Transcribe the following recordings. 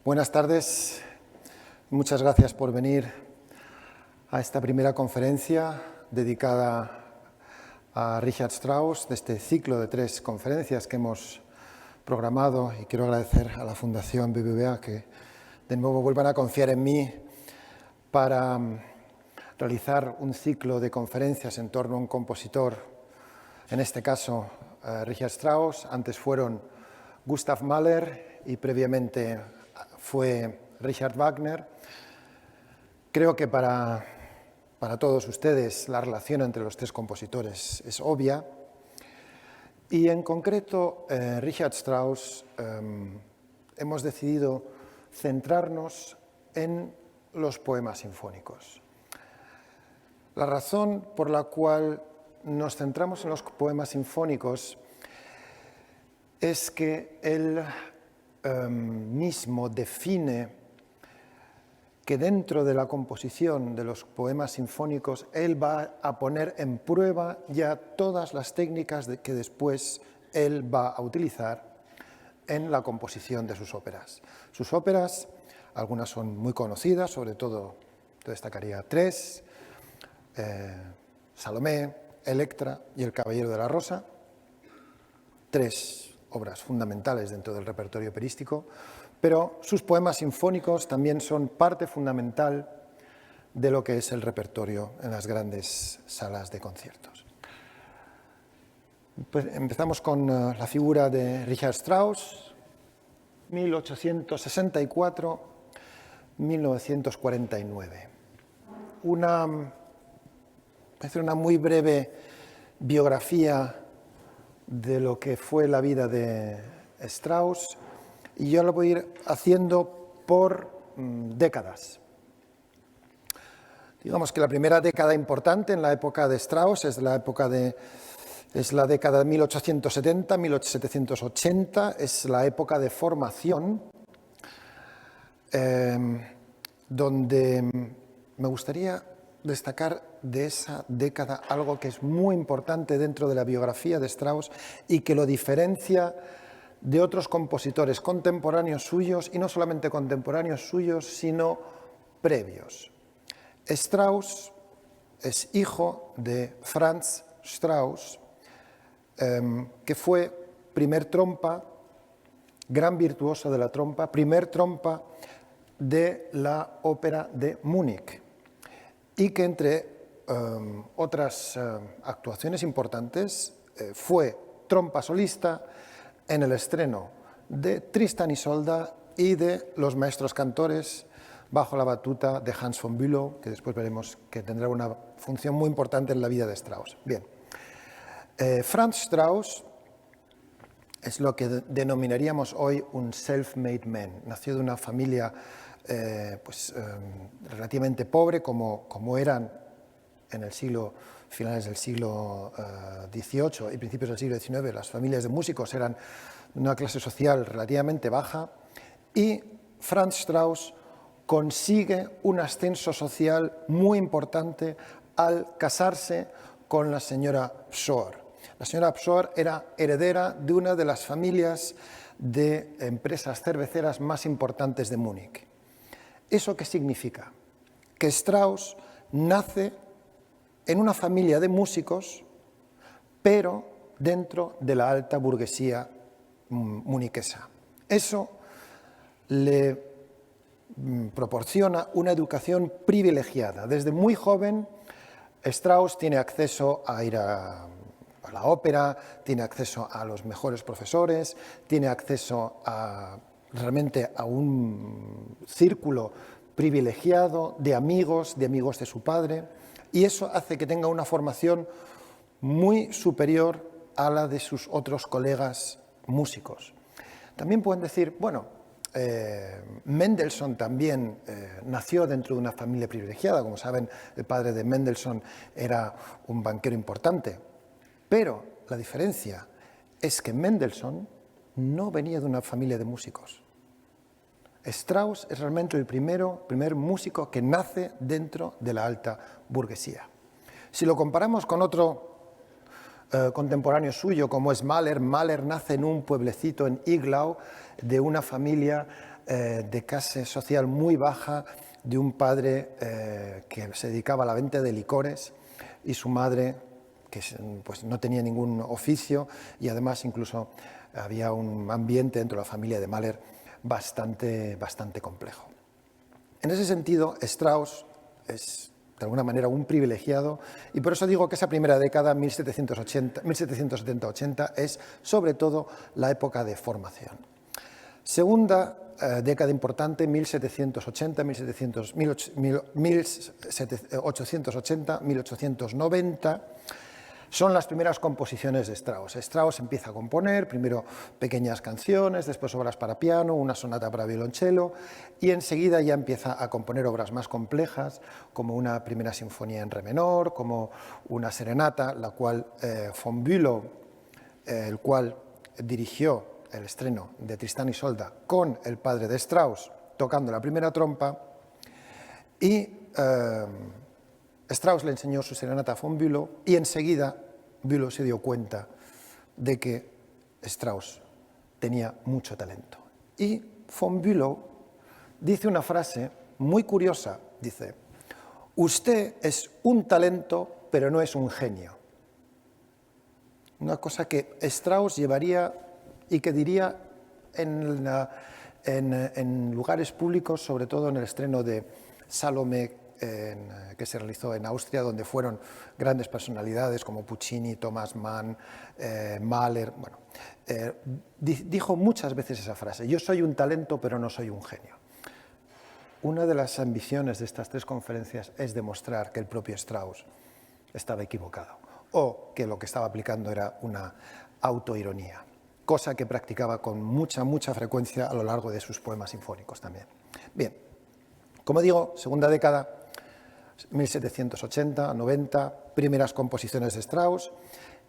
Buenas tardes, muchas gracias por venir a esta primera conferencia dedicada a Richard Strauss, de este ciclo de 3 conferencias que hemos programado, y quiero agradecer a la Fundación BBVA que de nuevo vuelvan a confiar en mí para realizar un ciclo de conferencias en torno a un compositor, en este caso Richard Strauss. Antes fueron Gustav Mahler y previamente fue Richard Wagner. Creo que para todos ustedes la relación entre los 3 compositores es obvia, y en concreto Richard Strauss hemos decidido centrarnos en los poemas sinfónicos. La razón por la cual nos centramos en los poemas sinfónicos es que él mismo define que dentro de la composición de los poemas sinfónicos él va a poner en prueba ya todas las técnicas que después él va a utilizar en la composición de sus óperas. Sus óperas, algunas son muy conocidas, sobre todo yo destacaría 3, Salomé, Electra y El Caballero de la Rosa, 3 obras fundamentales dentro del repertorio operístico, pero sus poemas sinfónicos también son parte fundamental de lo que es el repertorio en las grandes salas de conciertos. Pues empezamos con la figura de Richard Strauss, 1864-1949. Hacer una muy breve biografía de lo que fue la vida de Strauss, y yo lo voy a ir haciendo por décadas. Digamos que la primera década importante en la época de Strauss es la década de 1870-1780, es la época de formación, donde me gustaría destacar de esa década algo que es muy importante dentro de la biografía de Strauss y que lo diferencia de otros compositores contemporáneos suyos, y no solamente contemporáneos suyos, sino previos. Strauss es hijo de Franz Strauss, que fue primer trompa, gran virtuoso de la trompa, primer trompa de la ópera de Múnich, y que entre otras actuaciones importantes fue trompa solista en el estreno de Tristan y Isolda y de Los Maestros Cantores, bajo la batuta de Hans von Bülow, que después veremos que tendrá una función muy importante en la vida de Strauss. Bien, Franz Strauss es lo que denominaríamos hoy un self-made man. Nació de una familia relativamente pobre, como eran en el finales del siglo XVIII y principios del siglo XIX. Las familias de músicos eran de una clase social relativamente baja, y Franz Strauss consigue un ascenso social muy importante al casarse con la señora Pschorr. La señora Pschorr era heredera de una de las familias de empresas cerveceras más importantes de Múnich. ¿Eso qué significa? Que Strauss nace en una familia de músicos, pero dentro de la alta burguesía muniquesa. Eso le proporciona una educación privilegiada. Desde muy joven, Strauss tiene acceso a ir a la ópera, tiene acceso a los mejores profesores, tiene acceso realmente a un círculo privilegiado de amigos de su padre, y eso hace que tenga una formación muy superior a la de sus otros colegas músicos. También pueden decir, bueno, Mendelssohn también nació dentro de una familia privilegiada. Como saben, el padre de Mendelssohn era un banquero importante, pero la diferencia es que Mendelssohn no venía de una familia de músicos. Strauss es realmente el primer músico que nace dentro de la alta burguesía. Si lo comparamos con otro contemporáneo suyo, como es Mahler, Mahler nace en un pueblecito en Iglau, de una familia de clase social muy baja, de un padre que se dedicaba a la venta de licores y su madre que pues, no tenía ningún oficio y además incluso había un ambiente dentro de la familia de Mahler bastante complejo. En ese sentido, Strauss es de alguna manera un privilegiado y por eso digo que esa primera década, 1770-80, es sobre todo la época de formación. Segunda década importante, 1880-1890, son las primeras composiciones de Strauss. Strauss empieza a componer, primero pequeñas canciones, después obras para piano, una sonata para violonchelo, y enseguida ya empieza a componer obras más complejas, como una primera sinfonía en re menor, como una serenata, la cual von Bülow, el cual dirigió el estreno de Tristán y Isolda con el padre de Strauss, tocando la primera trompa, y Strauss le enseñó su serenata a von Bülow y enseguida Bülow se dio cuenta de que Strauss tenía mucho talento. Y von Bülow dice una frase muy curiosa, dice: usted es un talento, pero no es un genio. Una cosa que Strauss llevaría y que diría en lugares públicos, sobre todo en el estreno de Salomé, que se realizó en Austria, donde fueron grandes personalidades como Puccini, Thomas Mann, Mahler. Bueno, dijo muchas veces esa frase: yo soy un talento, pero no soy un genio. Una de las ambiciones de estas tres conferencias es demostrar que el propio Strauss estaba equivocado o que lo que estaba aplicando era una autoironía, cosa que practicaba con mucha frecuencia a lo largo de sus poemas sinfónicos también. Bien, como digo, segunda década, 1780-90, primeras composiciones de Strauss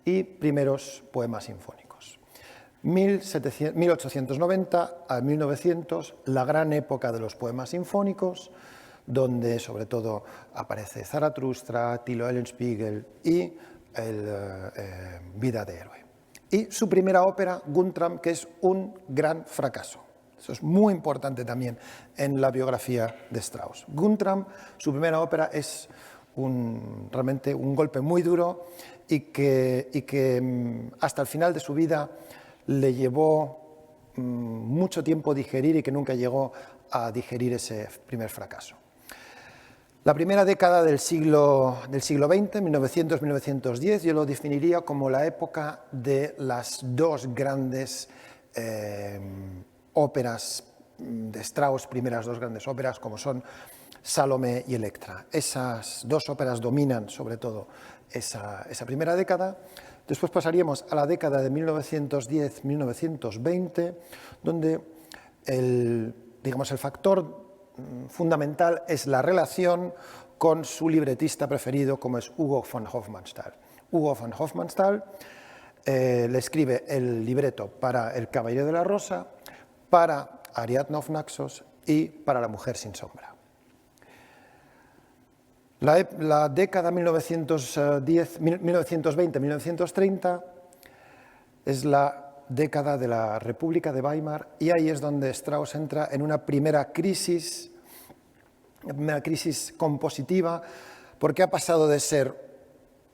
y primeros poemas sinfónicos. 1890 a 1900, la gran época de los poemas sinfónicos, donde sobre todo aparece Zaratustra, Tilo Eulenspiegel y Vida de héroe. Y su primera ópera, Guntram, que es un gran fracaso. Eso es muy importante también en la biografía de Strauss. Guntram, su primera ópera, es realmente un golpe muy duro y que hasta el final de su vida le llevó mucho tiempo digerir y que nunca llegó a digerir ese primer fracaso. La primera década del siglo XX, 1900-1910, yo lo definiría como la época de las dos grandes óperas de Strauss, primeras dos grandes óperas, como son Salomé y Electra. Esas dos óperas dominan sobre todo esa primera década. Después pasaríamos a la década de 1910-1920, donde el factor fundamental es la relación con su libretista preferido, como es Hugo von Hofmannsthal. Hugo von Hofmannsthal le escribe el libreto para El Caballero de la Rosa, para Ariadne auf Naxos y para La Mujer sin sombra. La década 1920-1930 es la década de la República de Weimar y ahí es donde Strauss entra en una primera crisis compositiva, porque ha pasado de ser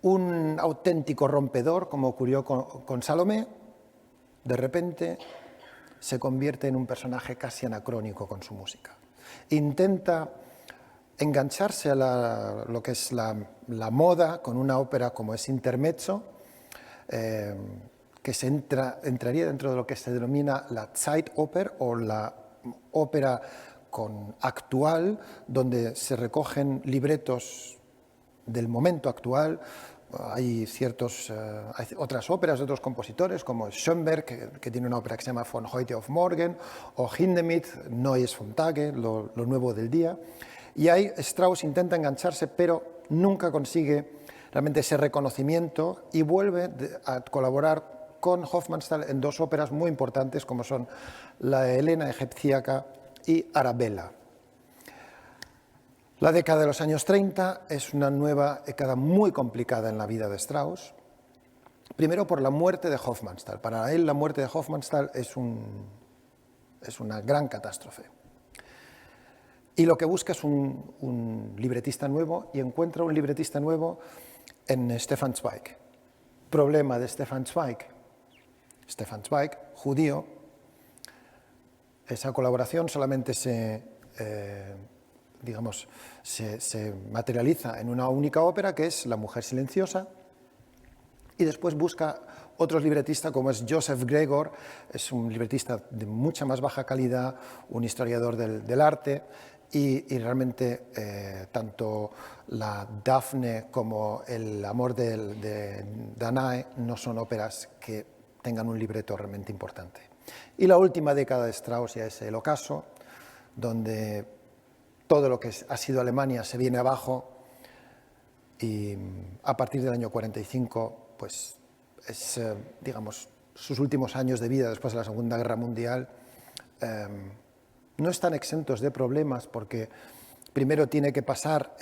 un auténtico rompedor, como ocurrió con Salomé, de repente se convierte en un personaje casi anacrónico con su música. Intenta engancharse a lo que es la moda con una ópera como es Intermezzo, que entraría dentro de lo que se denomina la Zeitoper o la ópera actual, donde se recogen libretos del momento actual. Hay otras óperas de otros compositores, como Schönberg, que tiene una ópera que se llama Von heute auf morgen, o Hindemith, Neues vom Tage, lo nuevo del día. Y ahí Strauss intenta engancharse, pero nunca consigue realmente ese reconocimiento y vuelve a colaborar con Hofmannsthal en dos óperas muy importantes, como son la Helena egipciaca y Arabella. La década de los años 30 es una nueva década muy complicada en la vida de Strauss, primero por la muerte de Hofmannsthal. Para él la muerte de Hofmannsthal es un es una gran catástrofe. Y lo que busca es un libretista nuevo y encuentra un libretista nuevo en Stefan Zweig. Problema de Stefan Zweig. Stefan Zweig, judío, esa colaboración solamente se materializa en una única ópera, que es La mujer silenciosa, y después busca otros libretistas como es Joseph Gregor, es un libretista de mucha más baja calidad, un historiador del arte, y realmente tanto la Dafne como el amor de Danae no son óperas que tengan un libreto realmente importante. Y la última década de Strauss ya es el ocaso, donde todo lo que ha sido Alemania se viene abajo, y a partir del año 45, pues es, digamos, sus últimos años de vida después de la Segunda Guerra Mundial, no están exentos de problemas, porque primero tiene que pasar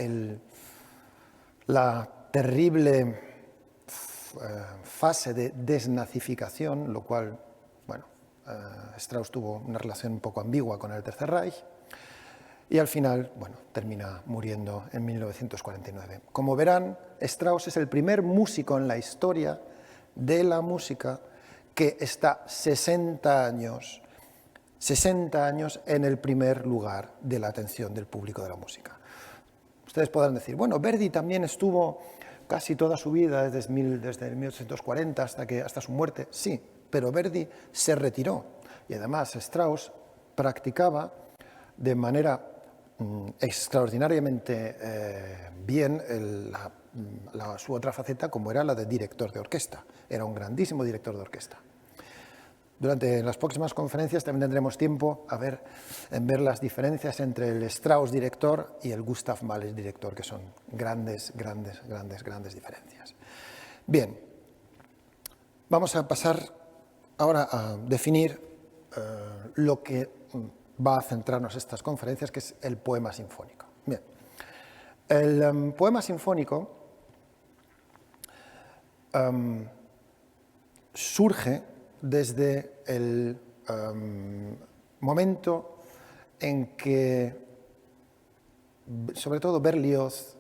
la terrible fase de desnazificación, lo cual, bueno, Strauss tuvo una relación un poco ambigua con el Tercer Reich, y al final, bueno, termina muriendo en 1949. Como verán, Strauss es el primer músico en la historia de la música que está 60 años en el primer lugar de la atención del público de la música. Ustedes podrán decir, bueno, Verdi también estuvo casi toda su vida, desde 1840 hasta su muerte. Sí, pero Verdi se retiró, y además Strauss practicaba de manera extraordinariamente bien su otra faceta, como era la de director de orquesta. Era un grandísimo director de orquesta. Durante las próximas conferencias también tendremos tiempo en ver las diferencias entre el Strauss director y el Gustav Mahler director, que son grandes diferencias. Bien, vamos a pasar ahora a definir lo que va a centrarnos estas conferencias, que es el poema sinfónico. Bien, el poema sinfónico surge desde el momento en que, sobre todo Berlioz,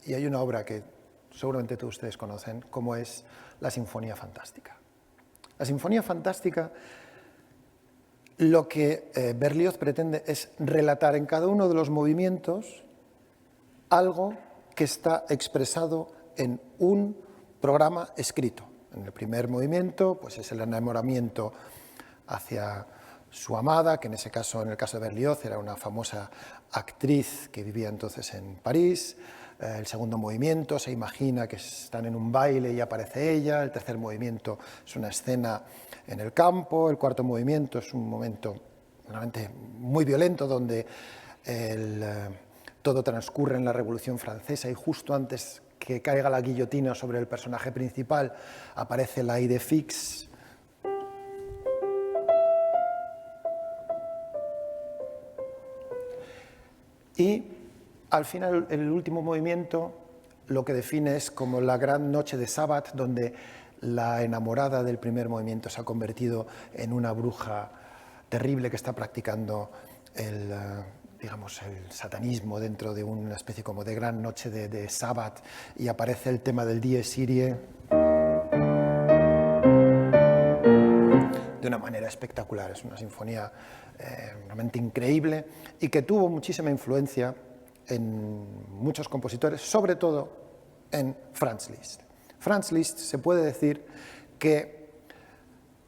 y hay una obra que seguramente todos ustedes conocen, como es la Sinfonía Fantástica. La Sinfonía Fantástica, lo que Berlioz pretende es relatar en cada uno de los movimientos algo que está expresado en un programa escrito. En el primer movimiento, pues es el enamoramiento hacia su amada, que en ese caso, en el caso de Berlioz, era una famosa actriz que vivía entonces en París. El segundo movimiento se imagina que están en un baile y aparece ella. El tercer movimiento es una escena en el campo. El cuarto movimiento es un momento realmente muy violento, donde todo transcurre en la Revolución Francesa, y justo antes que caiga la guillotina sobre el personaje principal aparece la idée fixe. Y al final, el último movimiento lo que define es como la gran noche de Sabbath, donde la enamorada del primer movimiento se ha convertido en una bruja terrible que está practicando el satanismo dentro de una especie como de gran noche de Sabbath, y aparece el tema del Dies Irae de una manera espectacular. Es una sinfonía realmente increíble y que tuvo muchísima influencia en muchos compositores, sobre todo en Franz Liszt. Franz Liszt se puede decir que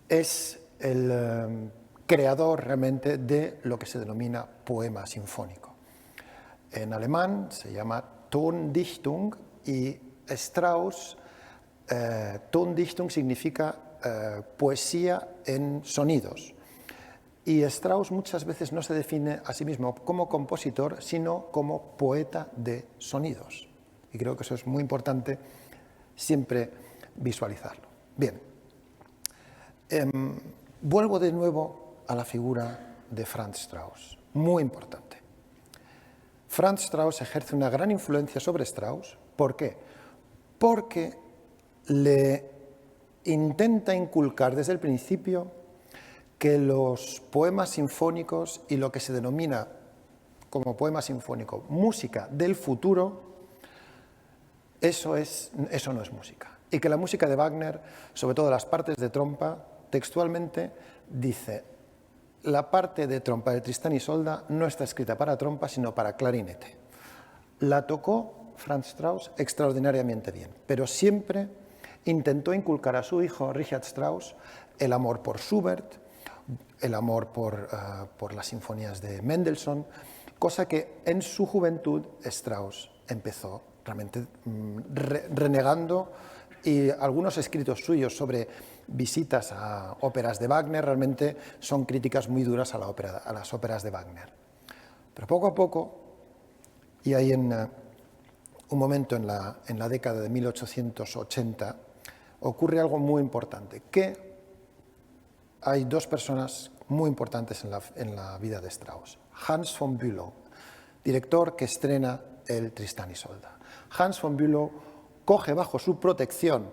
es el creador realmente de lo que se denomina poema sinfónico. En alemán se llama Tondichtung, y Strauss, Tondichtung significa poesía en sonidos. Y Strauss muchas veces no se define a sí mismo como compositor, sino como poeta de sonidos. Y creo que eso es muy importante siempre visualizarlo. Bien, vuelvo de nuevo a la figura de Franz Strauss, muy importante. Franz Strauss ejerce una gran influencia sobre Strauss. ¿Por qué? Porque le intenta inculcar desde el principio que los poemas sinfónicos y lo que se denomina como poema sinfónico música del futuro, eso no es música. Y que la música de Wagner, sobre todo las partes de trompa, textualmente dice: la parte de trompa de Tristán y Isolda no está escrita para trompa, sino para clarinete. La tocó Franz Strauss extraordinariamente bien, pero siempre intentó inculcar a su hijo, Richard Strauss, el amor por Schubert, el amor por las sinfonías de Mendelssohn, cosa que en su juventud Strauss empezó realmente renegando, y algunos escritos suyos sobre visitas a óperas de Wagner realmente son críticas muy duras a las óperas de Wagner. Pero poco a poco, y hay un momento en la década de 1880, ocurre algo muy importante, que hay dos personas muy importantes en la vida de Strauss. Hans von Bülow, director que estrena el Tristán y Isolda. Hans von Bülow coge bajo su protección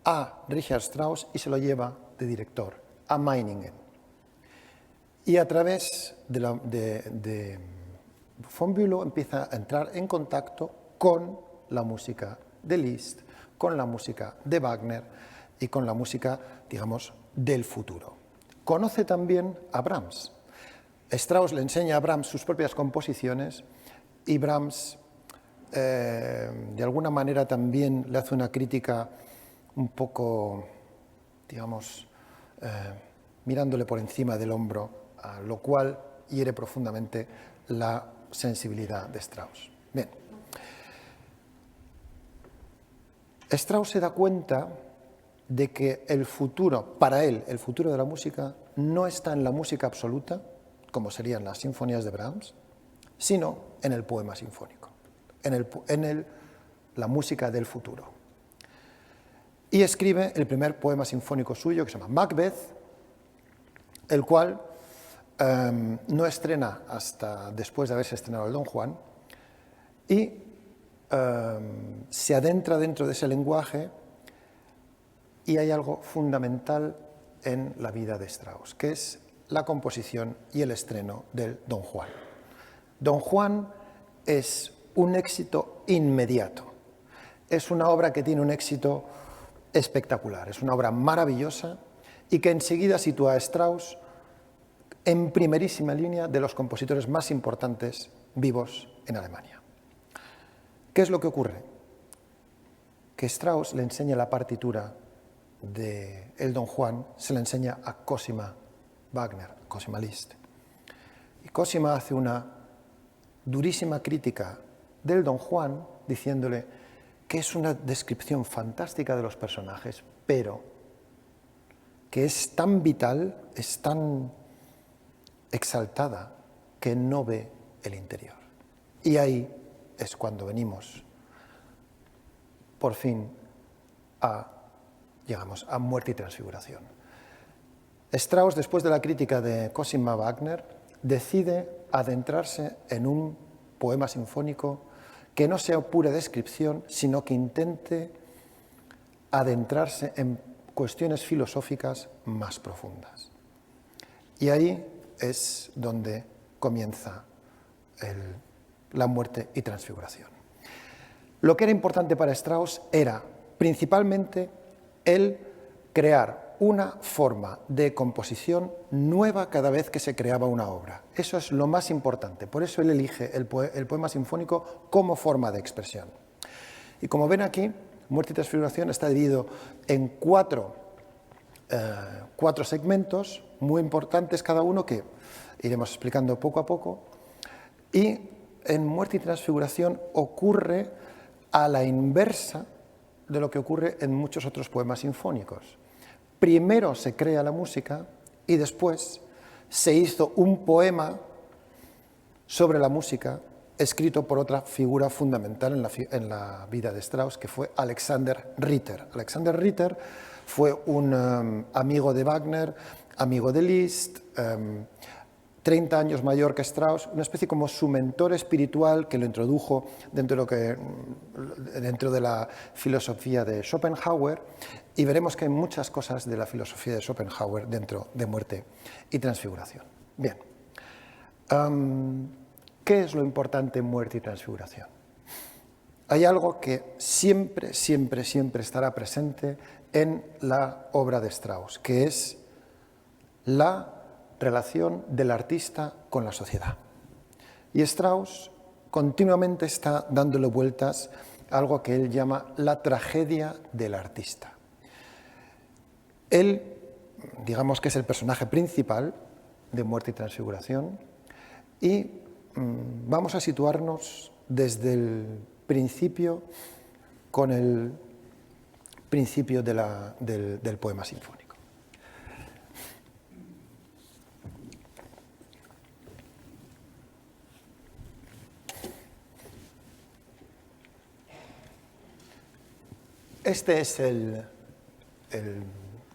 a Richard Strauss y se lo lleva de director a Meiningen. Y a través de von Bülow empieza a entrar en contacto con la música de Liszt, con la música de Wagner y con la música, digamos, del futuro. Conoce también a Brahms. Strauss le enseña a Brahms sus propias composiciones y Brahms de alguna manera también le hace una crítica un poco, digamos, mirándole por encima del hombro, lo cual hiere profundamente la sensibilidad de Strauss. Bien. Strauss se da cuenta de que el futuro, para él, el futuro de la música no está en la música absoluta, como serían las sinfonías de Brahms, sino en el poema sinfónico, en la música del futuro. Y escribe el primer poema sinfónico suyo, que se llama Macbeth, el cual no estrena hasta después de haberse estrenado el Don Juan, y se adentra dentro de ese lenguaje, y hay algo fundamental en la vida de Strauss, que es la composición y el estreno del Don Juan. Don Juan es un éxito inmediato, es una obra que tiene un éxito espectacular, es una obra maravillosa y que enseguida sitúa a Strauss en primerísima línea de los compositores más importantes vivos en Alemania. ¿Qué es lo que ocurre? Que Strauss le enseña la partitura de el Don Juan, se la enseña a Cosima Wagner, Cosima Liszt. Y Cosima hace una durísima crítica del Don Juan, diciéndole que es una descripción fantástica de los personajes, pero que es tan vital, es tan exaltada, que no ve el interior. Y ahí es cuando venimos, por fin, llegamos a Muerte y Transfiguración. Strauss, después de la crítica de Cosima Wagner, decide adentrarse en un poema sinfónico que no sea pura descripción, sino que intente adentrarse en cuestiones filosóficas más profundas. Y ahí es donde comienza la Muerte y Transfiguración. Lo que era importante para Strauss era principalmente el crear una forma de composición nueva cada vez que se creaba una obra. Eso es lo más importante, por eso él elige el poema sinfónico como forma de expresión. Y como ven aquí, Muerte y Transfiguración está dividido en cuatro segmentos muy importantes cada uno, que iremos explicando poco a poco. Y en Muerte y Transfiguración ocurre a la inversa de lo que ocurre en muchos otros poemas sinfónicos. Primero se crea la música y después se hizo un poema sobre la música escrito por otra figura fundamental en la vida de Strauss, que fue Alexander Ritter. Alexander Ritter fue un amigo de Wagner, amigo de Liszt, 30 años mayor que Strauss, una especie como su mentor espiritual que lo introdujo dentro de la filosofía de Schopenhauer, y veremos que hay muchas cosas de la filosofía de Schopenhauer dentro de Muerte y Transfiguración. Bien, ¿qué es lo importante en Muerte y Transfiguración? Hay algo que siempre, siempre, siempre estará presente en la obra de Strauss, que es la relación del artista con la sociedad. Y Strauss continuamente está dándole vueltas a algo que él llama la tragedia del artista. Él, digamos que es el personaje principal de Muerte y Transfiguración, y vamos a situarnos desde el principio con el principio del poema sinfónico. Este es el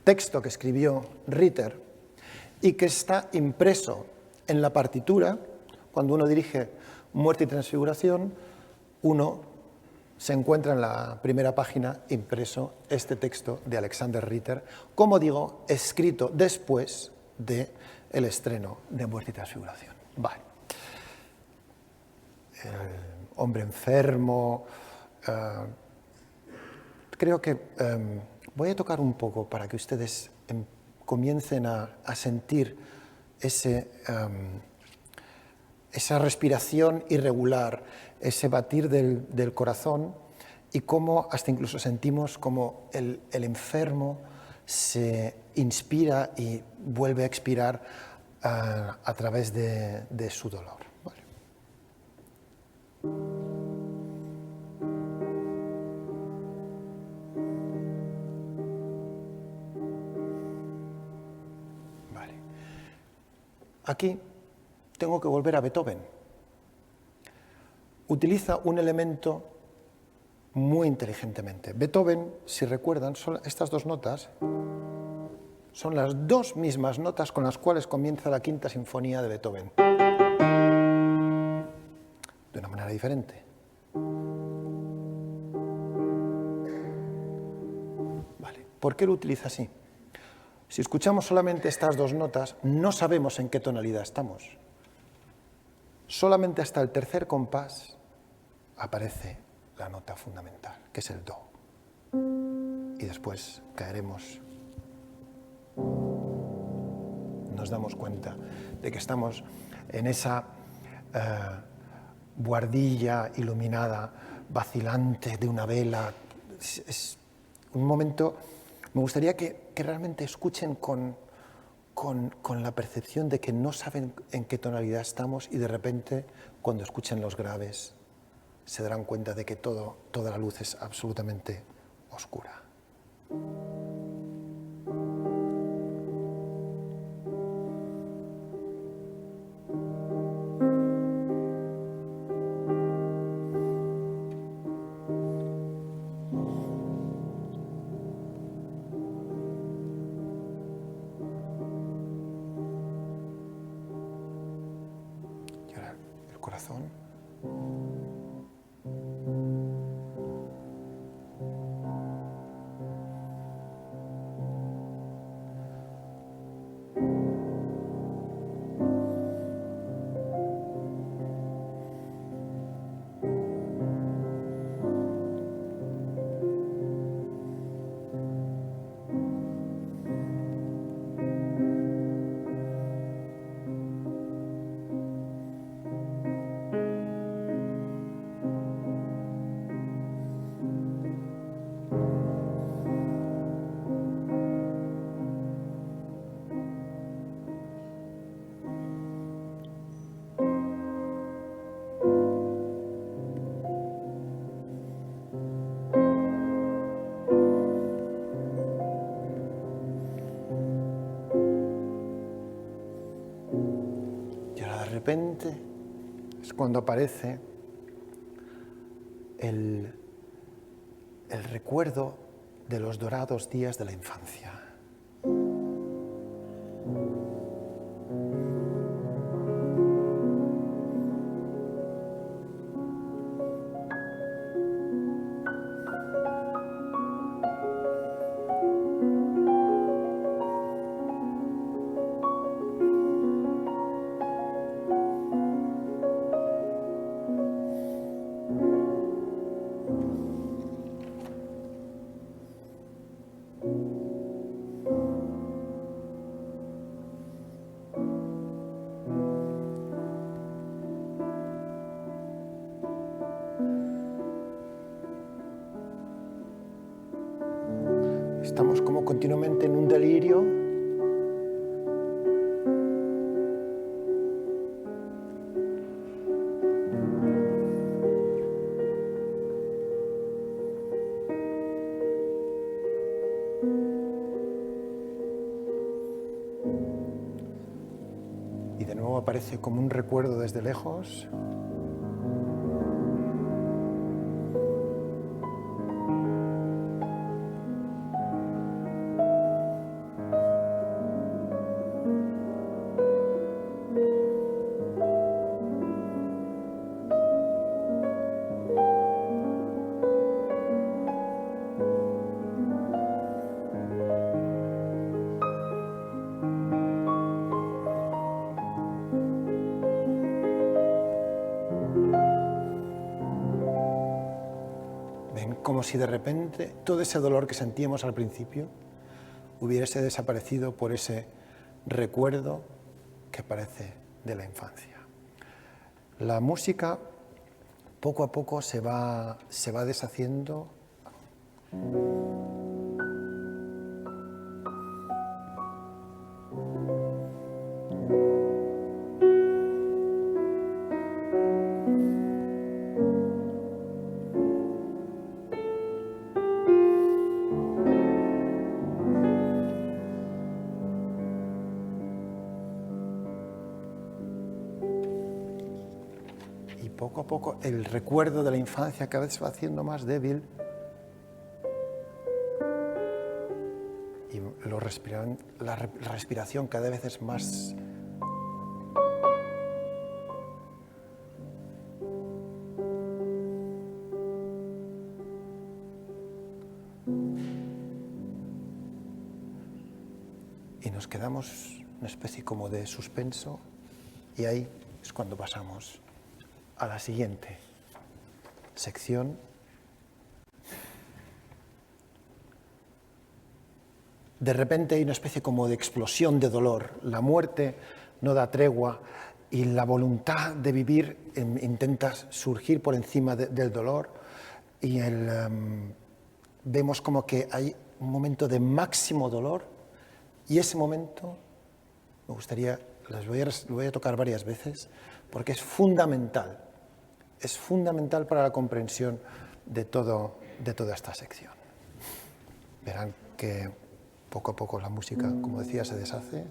texto que escribió Ritter y que está impreso en la partitura. Cuando uno dirige Muerte y Transfiguración, uno se encuentra en la primera página impreso este texto de Alexander Ritter, como digo, escrito después del estreno de Muerte y Transfiguración. Vale. Hombre enfermo. Creo que voy a tocar un poco para que ustedes comiencen a sentir esa respiración irregular, ese batir del corazón, y cómo hasta incluso sentimos como el enfermo se inspira y vuelve a expirar a través de su dolor. Vale. Aquí tengo que volver a Beethoven. Utiliza un elemento muy inteligentemente. Beethoven, si recuerdan, estas dos notas son las dos mismas notas con las cuales comienza la Quinta Sinfonía de Beethoven. De una manera diferente. Vale. ¿Por qué lo utiliza así? Si escuchamos solamente estas dos notas, no sabemos en qué tonalidad estamos. Solamente hasta el tercer compás aparece la nota fundamental, que es el do. Y después caeremos. Nos damos cuenta de que estamos en esa buhardilla iluminada, vacilante de una vela. Es un momento. Me gustaría que realmente escuchen con la percepción de que no saben en qué tonalidad estamos, y de repente, cuando escuchen los graves, se darán cuenta de que toda la luz es absolutamente oscura. Corazón. De repente es cuando aparece el recuerdo de los dorados días de la infancia. estamos como continuamente en un delirio. Y de nuevo aparece como un recuerdo desde lejos. Como si de repente todo ese dolor que sentíamos al principio hubiese desaparecido por ese recuerdo que aparece de la infancia. La música poco a poco se va deshaciendo. Poco a poco el recuerdo de la infancia cada vez se va haciendo más débil y la respiración cada vez es más y nos quedamos una especie como de suspenso y ahí es cuando pasamos a la siguiente sección. De repente hay una especie como de explosión de dolor. La muerte no da tregua y la voluntad de vivir intenta surgir por encima del dolor y vemos como que hay un momento de máximo dolor y ese momento me gustaría, lo voy a tocar varias veces porque es fundamental para la comprensión de toda esta sección. Verán que poco a poco la música, como decía, se deshace.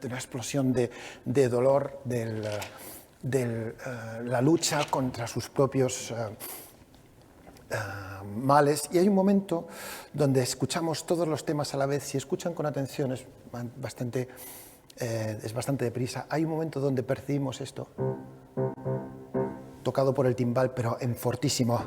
Una explosión de dolor, de la lucha contra sus propios males. Y hay un momento donde escuchamos todos los temas a la vez. Si escuchan con atención, es bastante deprisa. Hay un momento donde percibimos esto, tocado por el timbal, pero en fortísimo.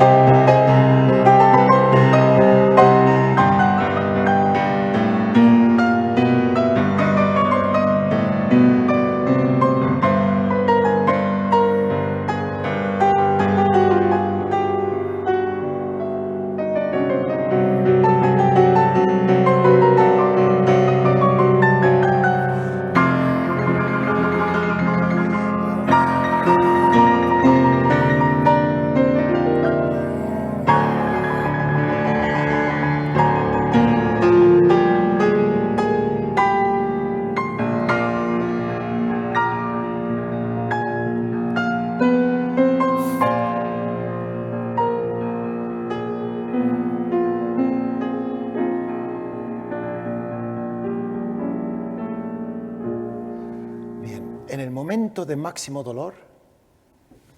momento de máximo dolor,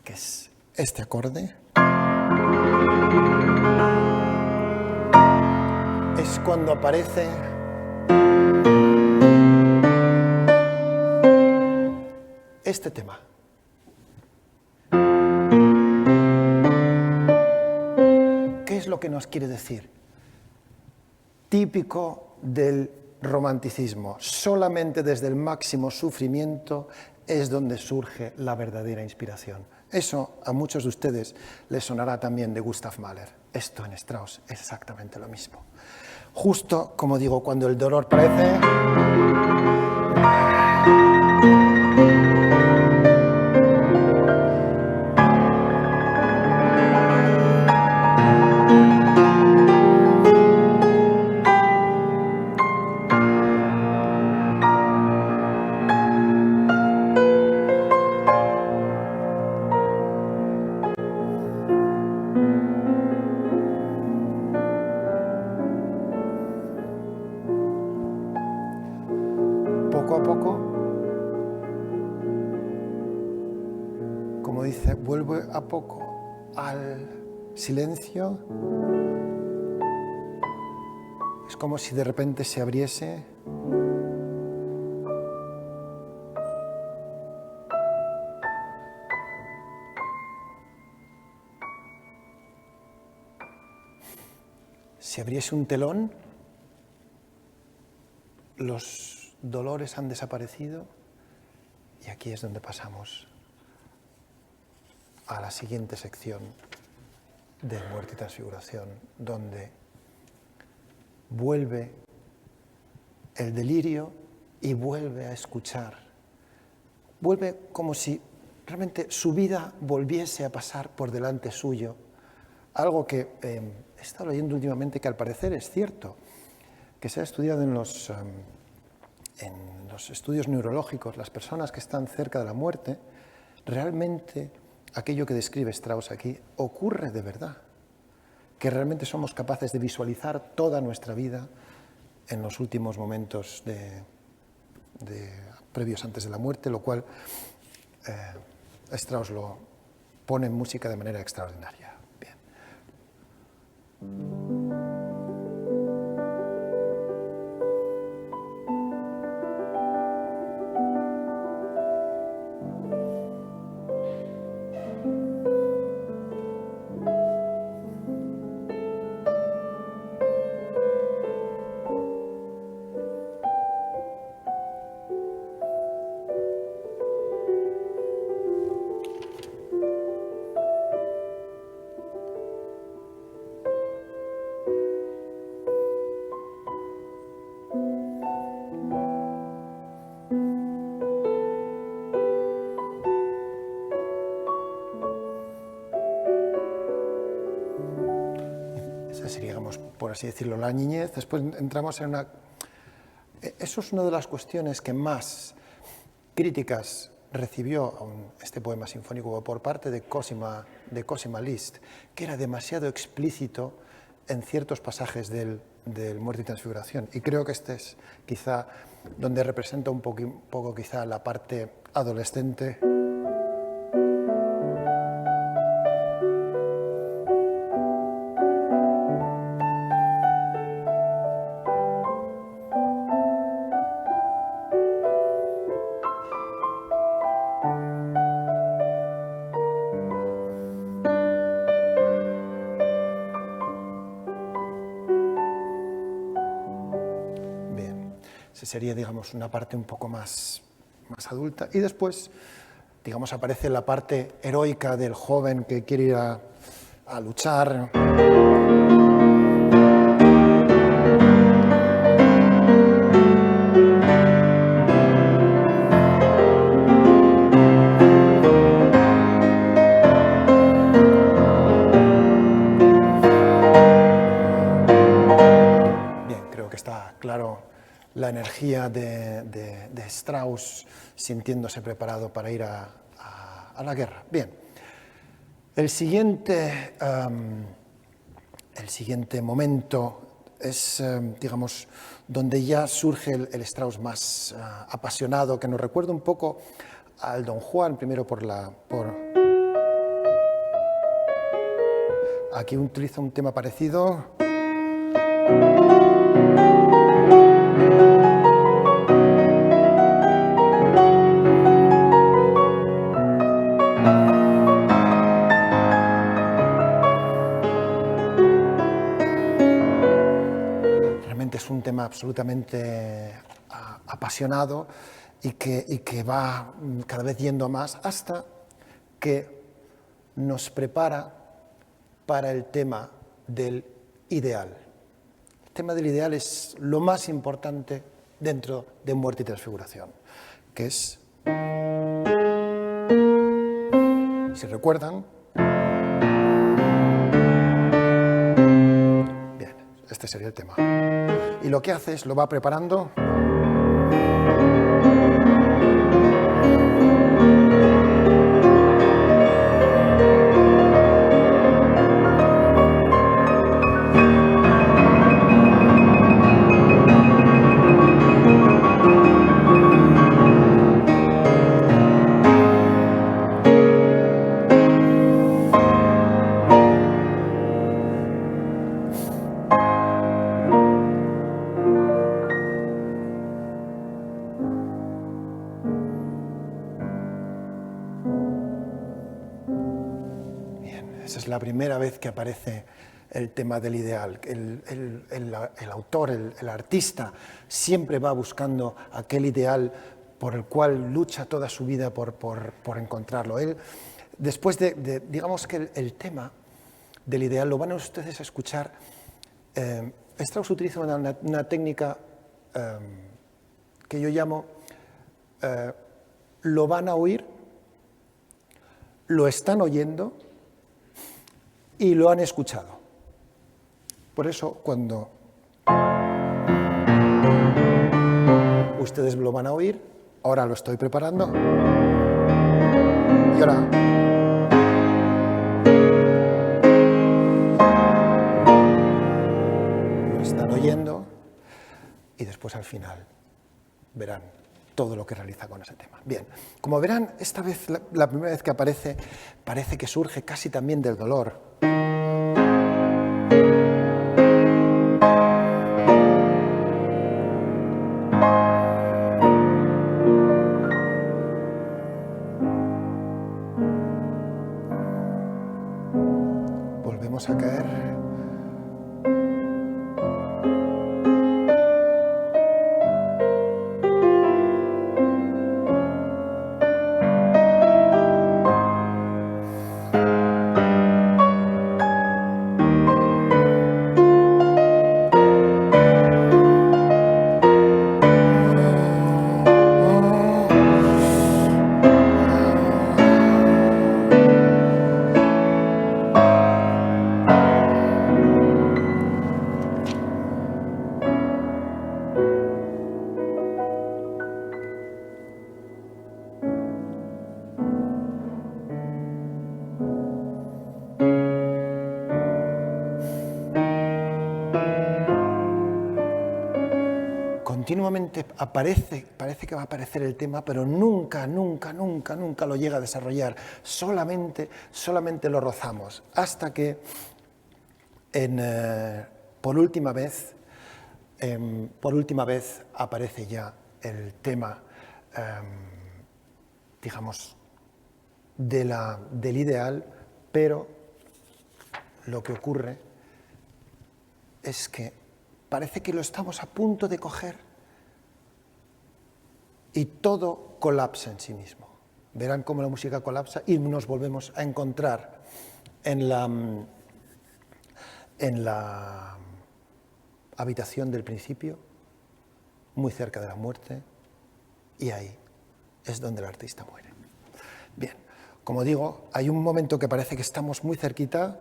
que es este acorde, es cuando aparece este tema. ¿Qué es lo que nos quiere decir? Típico del romanticismo. Solamente desde el máximo sufrimiento es donde surge la verdadera inspiración. Eso a muchos de ustedes les sonará también de Gustav Mahler. Esto en Strauss es exactamente lo mismo. Justo, como digo, cuando el dolor parece... Poco a poco, como dice, vuelve a poco al silencio. Es como si de repente se abriese. Si abriese un telón, los dolores han desaparecido y aquí es donde pasamos a la siguiente sección de Muerte y Transfiguración, donde vuelve el delirio y vuelve a escuchar. Vuelve como si realmente su vida volviese a pasar por delante suyo. Algo que he estado leyendo últimamente que al parecer es cierto, que se ha estudiado en los estudios neurológicos. Las personas que están cerca de la muerte, realmente aquello que describe Strauss aquí ocurre de verdad, que realmente somos capaces de visualizar toda nuestra vida en los últimos momentos previos antes de la muerte, lo cual Strauss lo pone en música de manera extraordinaria. Bien. Sería, por así decirlo, la niñez. Después entramos en una... Eso es una de las cuestiones que más críticas recibió este poema sinfónico por parte de Cosima Liszt, que era demasiado explícito en ciertos pasajes del Muerte y Transfiguración. Y creo que este es quizá donde representa un poco quizá la parte adolescente. Sería, digamos, una parte un poco más adulta. Y después, digamos, aparece la parte heroica del joven que quiere ir a luchar. Bien, creo que está claro la energía de Strauss sintiéndose preparado para ir a la guerra. Bien, el siguiente momento es, digamos, donde ya surge el Strauss más apasionado, que nos recuerda un poco al Don Juan, primero Aquí utilizo un tema parecido. Realmente es un tema absolutamente apasionado y que va cada vez yendo a más hasta que nos prepara para el tema del ideal. El tema del ideal es lo más importante dentro de Muerte y Transfiguración, que es, si recuerdan, bien, este sería el tema. Y lo que hace es, lo va preparando. Esa es la primera vez que aparece el tema del ideal. El autor, el artista, siempre va buscando aquel ideal por el cual lucha toda su vida por encontrarlo. Él, después digamos que el tema del ideal lo van a ustedes a escuchar. Strauss utiliza una técnica que yo llamo lo van a oír, lo están oyendo y lo han escuchado. Por eso, cuando ustedes lo van a oír, ahora lo estoy preparando, y ahora lo están oyendo, y después al final verán todo lo que realiza con ese tema. Bien, como verán, esta vez, la primera vez que aparece, parece que surge casi también del dolor. Volvemos a caer. Continuamente parece que va a aparecer el tema, pero nunca lo llega a desarrollar. Solamente lo rozamos, hasta que por última vez aparece ya el tema, digamos, del ideal, pero lo que ocurre es que parece que lo estamos a punto de coger y todo colapsa en sí mismo. Verán cómo la música colapsa y nos volvemos a encontrar en la habitación del principio, muy cerca de la muerte, y ahí es donde el artista muere. Bien, como digo, hay un momento que parece que estamos muy cerquita.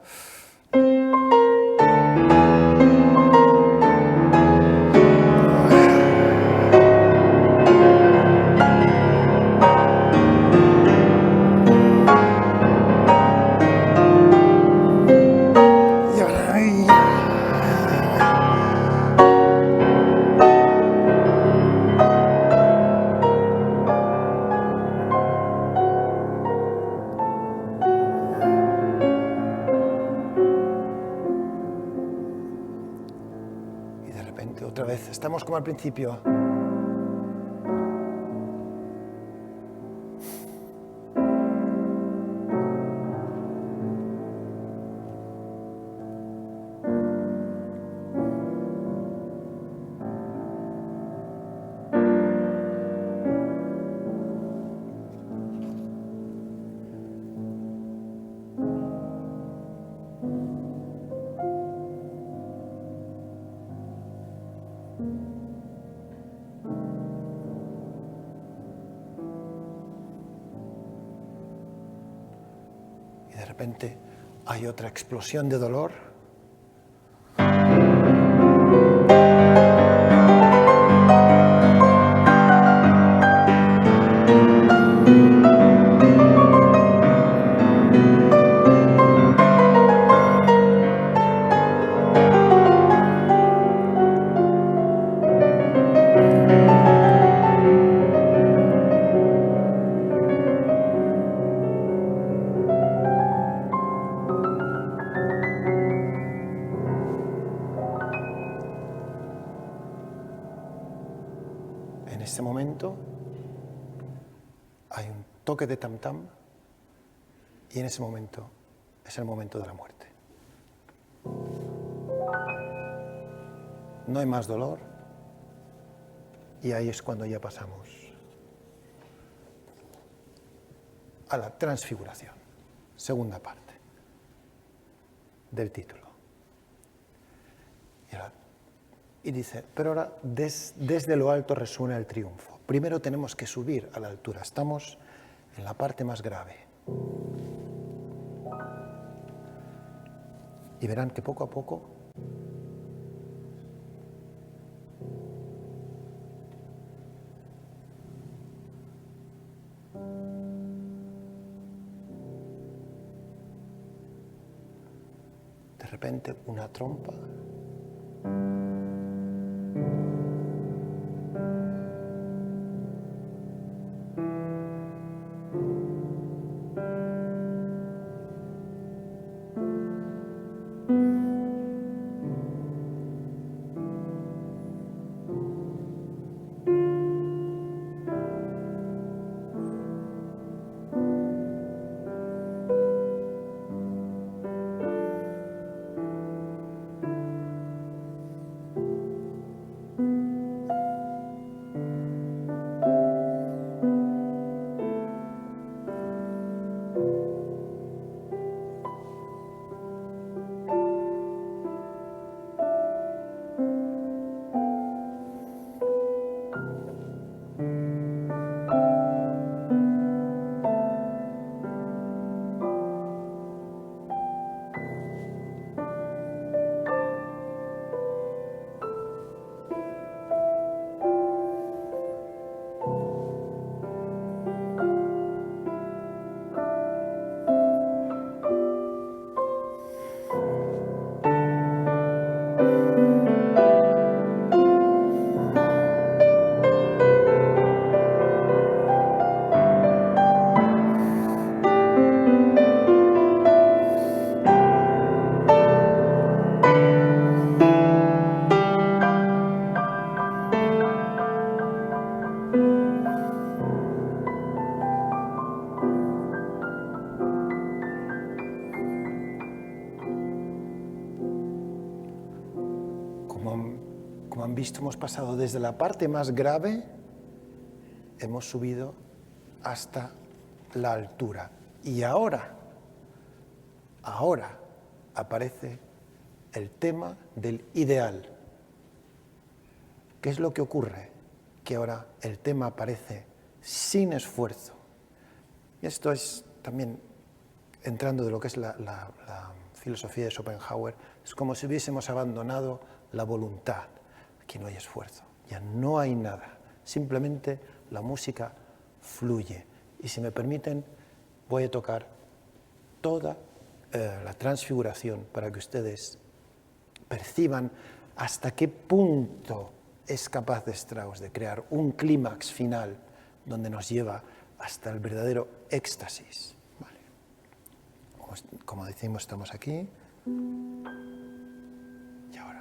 vez, estamos como al principio. Y de repente hay otra explosión de dolor. En ese momento hay un toque de tam-tam y en ese momento es el momento de la muerte. No hay más dolor y ahí es cuando ya pasamos a la transfiguración, segunda parte del título. Y dice, pero ahora desde lo alto resuena el triunfo. Primero tenemos que subir a la altura, estamos en la parte más grave. Y verán que poco a poco de repente una trompa como han visto, hemos pasado desde la parte más grave, hemos subido hasta la altura. Y ahora aparece el tema del ideal. ¿Qué es lo que ocurre? Que ahora el tema aparece sin esfuerzo. Y esto es también, entrando de lo que es la filosofía de Schopenhauer, es como si hubiésemos abandonado la voluntad. Aquí no hay esfuerzo, ya no hay nada, simplemente la música fluye. Y si me permiten, voy a tocar toda la transfiguración para que ustedes perciban hasta qué punto es capaz de Strauss de crear un clímax final donde nos lleva hasta el verdadero éxtasis. Vale. Como decimos, estamos aquí. Y ahora.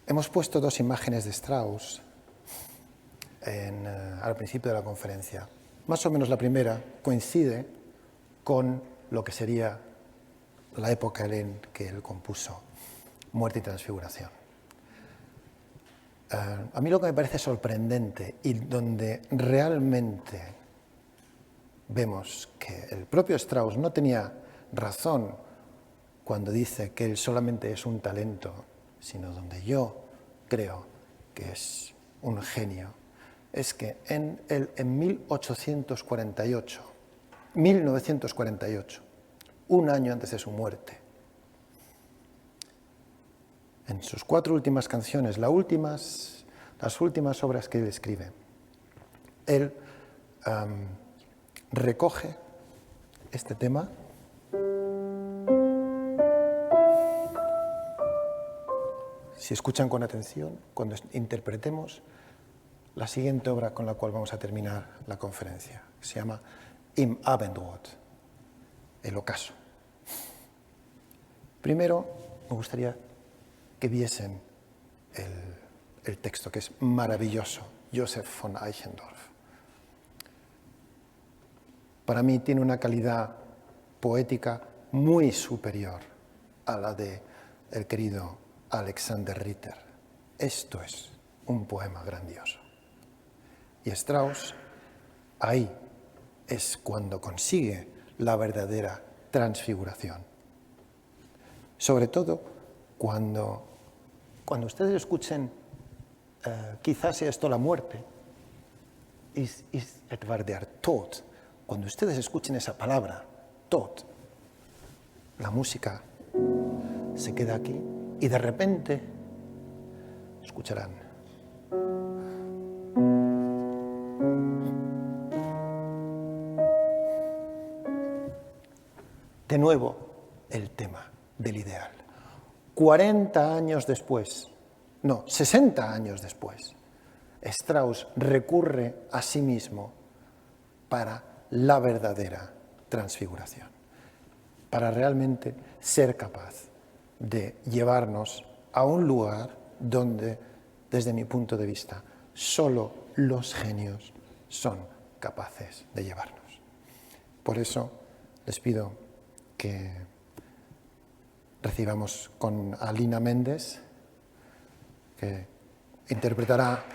Hemos puesto dos imágenes de Strauss al principio de la conferencia. Más o menos la primera coincide con lo que sería la época en que él compuso Muerte y Transfiguración. A mí lo que me parece sorprendente y donde realmente vemos que el propio Strauss no tenía razón cuando dice que él solamente es un talento, sino donde yo creo que es un genio, es que en 1948, un año antes de su muerte, en sus 4 últimas canciones, las últimas obras que él escribe, él recoge este tema. Si escuchan con atención, cuando interpretemos la siguiente obra con la cual vamos a terminar la conferencia, que se llama Im Abendrot, el ocaso. Primero, me gustaría que viesen el texto, que es maravilloso, Joseph von Eichendorff. Para mí tiene una calidad poética muy superior a la de el querido Alexander Ritter. Esto es un poema grandioso. Y Strauss, ahí es cuando consigue la verdadera transfiguración. Sobre todo cuando ustedes escuchen, quizás sea esto la muerte, ist etwa der Tod. Cuando ustedes escuchen esa palabra, Tod, la música se queda aquí y de repente escucharán. De nuevo, el tema del ideal. 40 años después, no, 60 años después, Strauss recurre a sí mismo para la verdadera transfiguración, para realmente ser capaz de llevarnos a un lugar donde, desde mi punto de vista, solo los genios son capaces de llevarnos. Por eso les pido que recibamos con Alina Méndez, que interpretará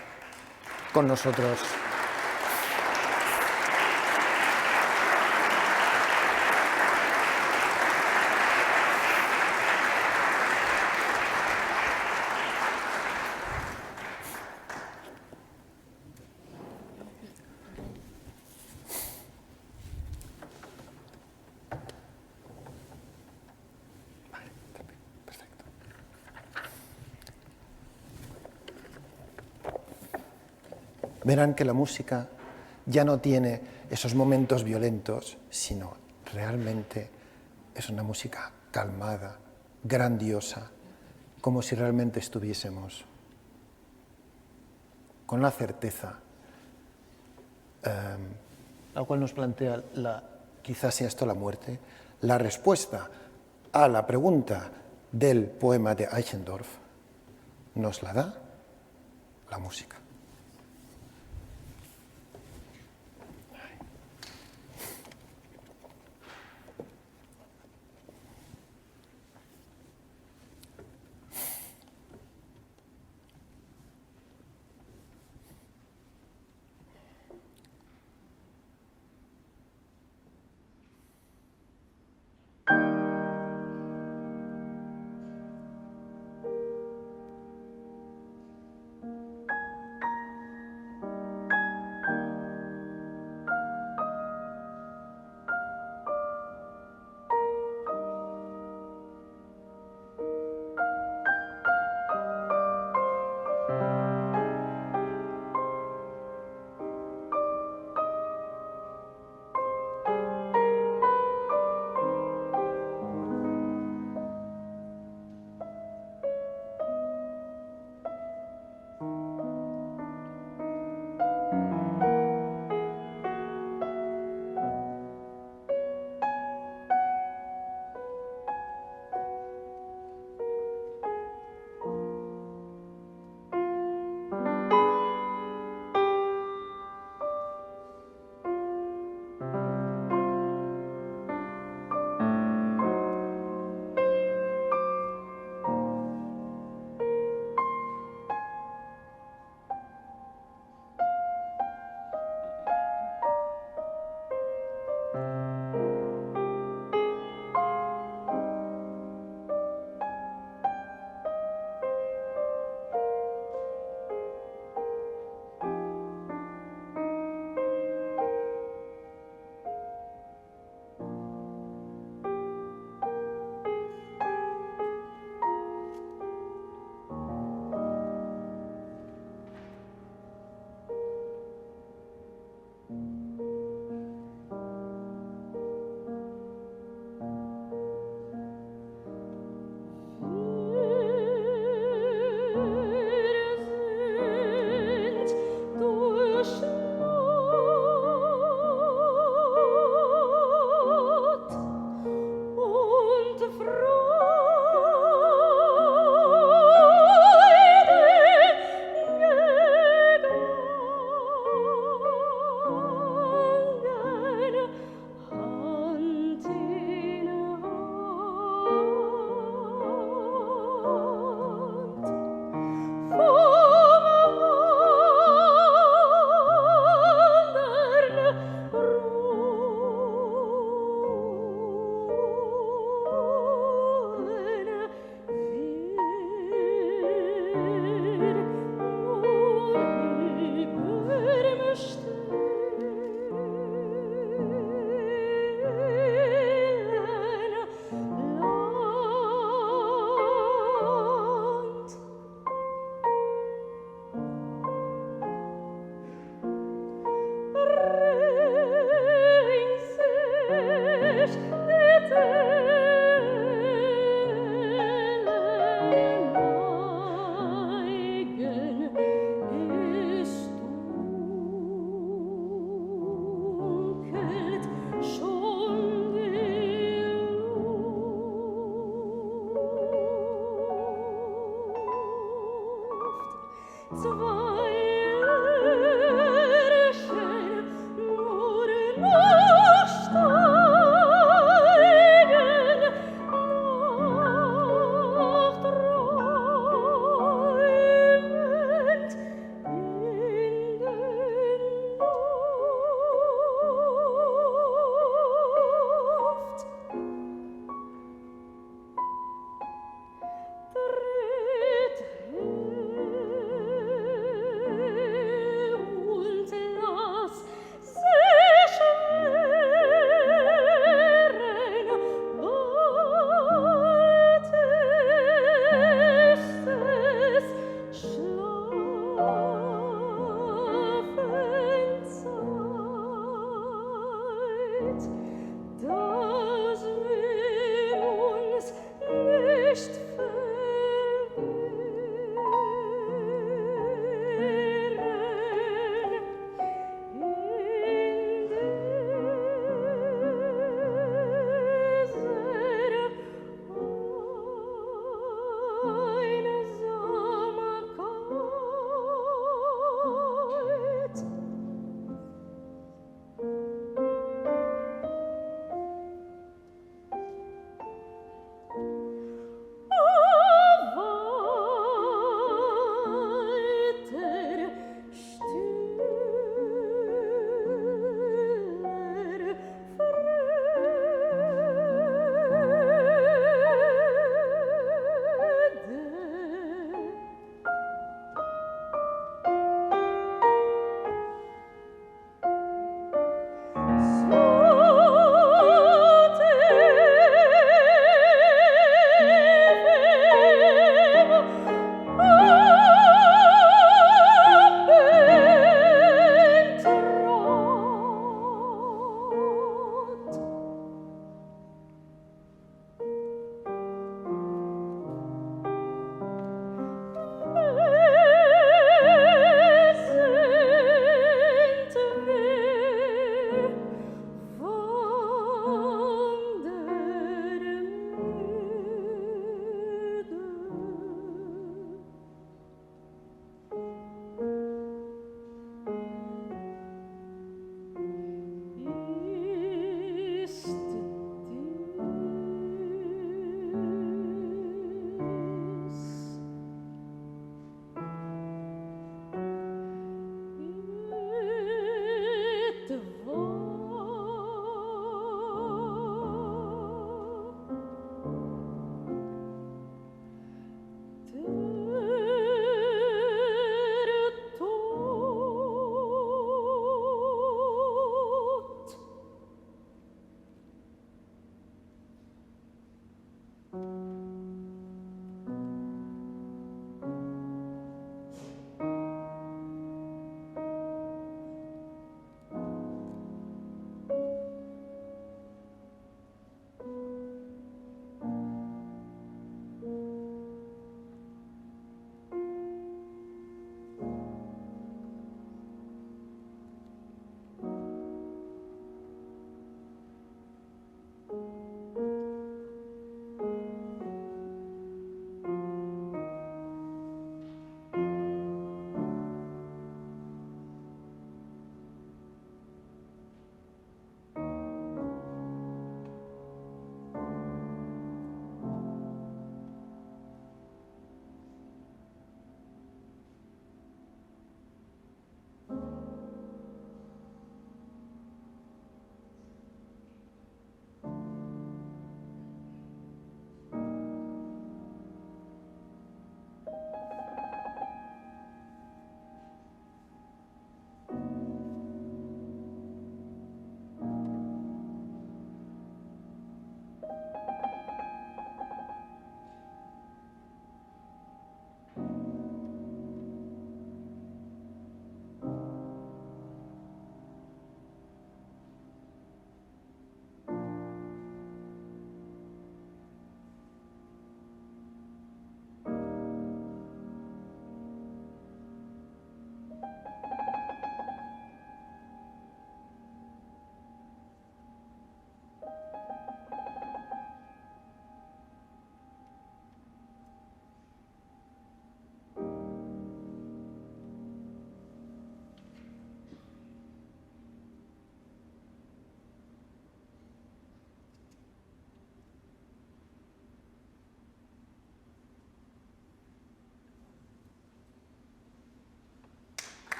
con nosotros verán que la música ya no tiene esos momentos violentos, sino realmente es una música calmada, grandiosa, como si realmente estuviésemos con la certeza, la cual nos plantea, quizás sea esto la muerte, la respuesta a la pregunta del poema de Eichendorff nos la da la música.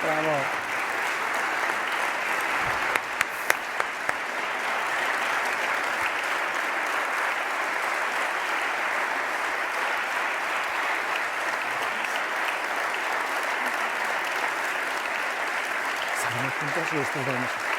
Bravo. Salimos juntos y después vemos.